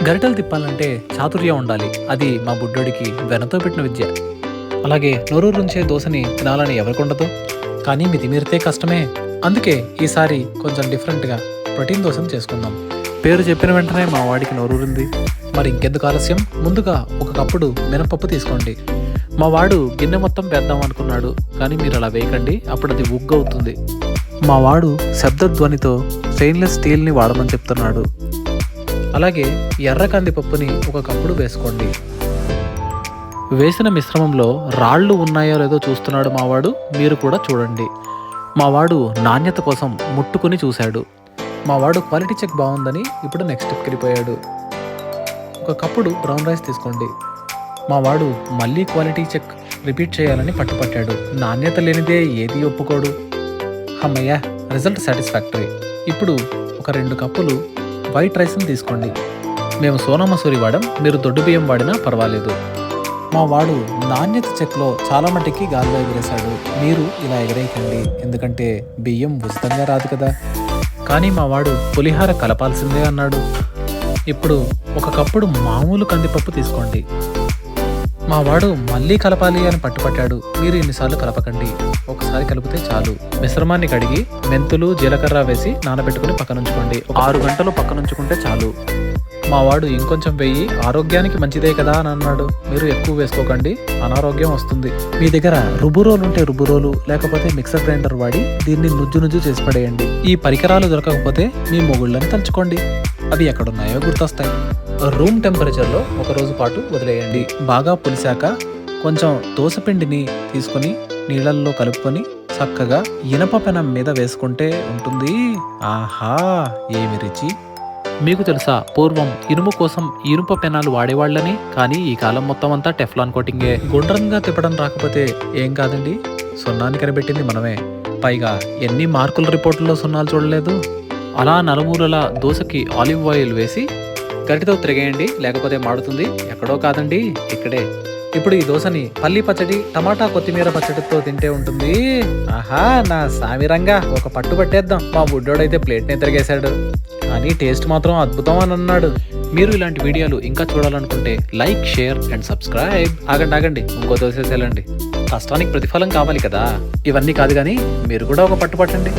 గరిటెలు తిప్పాలంటే చాతుర్యం ఉండాలి. అది మా బుడ్డోడికి వెనతో పెట్టిన విద్య. అలాగే నోరూరుంచే దోశని తినాలని ఎవరికుండదు. కానీ మితిమీరితే కష్టమే. అందుకే ఈసారి కొంచెం డిఫరెంట్గా ప్రోటీన్ దోశను చేసుకుందాం. పేరు చెప్పిన వెంటనే మా వాడికి నోరూరింది. మరి ఇంకెందుకు ఆలస్యం, ముందుగా ఒక కప్పుడు మినపప్పు తీసుకోండి. మా వాడు గిన్నె మొత్తం వేద్దాం అనుకున్నాడు, కానీ మీరు అలా వేయకండి, అప్పుడు అది ఉగ్గవుతుంది. మా వాడు శబ్దధ్వనితో స్టెయిన్లెస్ స్టీల్ని వాడమని చెప్తున్నాడు. అలాగే ఎర్ర కందిపప్పుని ఒక కప్పుడు వేసుకోండి. వేసిన మిశ్రమంలో రాళ్ళు ఉన్నాయో లేదో చూస్తున్నాడు మావాడు, మీరు కూడా చూడండి. మావాడు నాణ్యత కోసం ముట్టుకుని చూశాడు. మావాడు క్వాలిటీ చెక్ బాగుందని ఇప్పుడు నెక్స్ట్ స్టెప్కి వెళ్ళిపోయాడు. ఒక కప్పుడు బ్రౌన్ రైస్ తీసుకోండి. మావాడు మళ్ళీ క్వాలిటీ చెక్ రిపీట్ చేయాలని పట్టుపట్టాడు. నాణ్యత లేనిదే ఏది ఒప్పుకోడు. అమ్మయ్య, రిజల్ట్ సాటిస్ఫాక్టరీ. ఇప్పుడు ఒక 2 కప్పులు వైట్ రైస్ని తీసుకోండి. మేము సోనా మసూరి వాడాం, మీరు దొడ్డు బియ్యం వాడినా పర్వాలేదు. మా వాడు నాణ్యత చెక్లో చాలా మట్టికి గాల్లో ఎగిరేశాడు. మీరు ఇలా ఎగిరేయకండి, ఎందుకంటే బియ్యం ఉచితంగా రాదు కదా. కానీ మా వాడు పులిహార కలపాల్సిందే అన్నాడు. ఇప్పుడు ఒక కప్పుడు మామూలు కందిపప్పు తీసుకోండి. మా వాడు మళ్ళీ కలపాలి అని పట్టుపట్టాడు. మీరు ఎన్నిసార్లు కలపకండి, ఒకసారి కలిపితే చాలు. మిశ్రమాన్ని కడిగి మెంతులు జీలకర్ర వేసి నానబెట్టుకుని పక్కనుంచుకోండి. 6 గంటలు పక్కనుంచుకుంటే చాలు. మా వాడు ఇంకొంచెం వెయ్యి, ఆరోగ్యానికి మంచిదే కదా అని అన్నాడు. మీరు ఎక్కువ వేసుకోకండి, అనారోగ్యం వస్తుంది. మీ దగ్గర రుబ్బురోలు ఉంటే రుబ్బురోలు, లేకపోతే మిక్సర్ గ్రైండర్ వాడి దీన్ని నుజ్జు చేసి పడేయండి. ఈ పరికరాలు దొరకకపోతే మీ మొగుళ్ళని తలుచుకోండి, అవి ఎక్కడున్నాయో గుర్తొస్తాయి. రూమ్ టెంపరేచర్లో 1 రోజు పాటు వదిలేయండి. బాగా పులిశాక కొంచెం దోసపిండిని తీసుకొని నీళ్ళల్లో కలుపుకొని చక్కగా ఇనప పెనం మీద వేసుకుంటే ఉంటుంది. ఆహా, ఏమి రుచి! మీకు తెలుసా, పూర్వం ఇనుము కోసం ఇనుప పెనాలు వాడేవాళ్ళని. కానీ ఈ కాలం మొత్తం అంతా టెఫ్లాన్ కోటింగే. గుండ్రంగా తిప్పడం రాకపోతే ఏం కాదండి, సున్నాన్ని కనిపెట్టింది మనమే. పైగా ఎన్ని మార్కుల రిపోర్టుల్లో సున్నాలు చూడలేదు. అలా నలుమూలల దోశకి ఆలివ్ ఆయిల్ వేసి గరిటతో తిరిగేయండి, లేకపోతే మాడుతుంది. ఎక్కడో కాదండి, ఇక్కడే. ఇప్పుడు ఈ దోశని పల్లి పచ్చడి, టమాటా కొత్తిమీర పచ్చడితో తింటే ఉంటుంది. ఆహా, నా సామిరంగా ఒక పట్టు పట్టేద్దాం. మా బుడ్డోడైతే ప్లేట్నే తిరిగేశాడు, కానీ టేస్ట్ మాత్రం అద్భుతం అని అన్నాడు. మీరు ఇలాంటి వీడియోలు ఇంకా చూడాలనుకుంటే లైక్, షేర్ అండ్ సబ్స్క్రైబ్. ఆగండి, ఇంకో దోశ వెళ్ళండి. కష్టానికి ప్రతిఫలం కావాలి కదా. ఇవన్నీ కాదు కానీ మీరు కూడా ఒక పట్టు పట్టండి.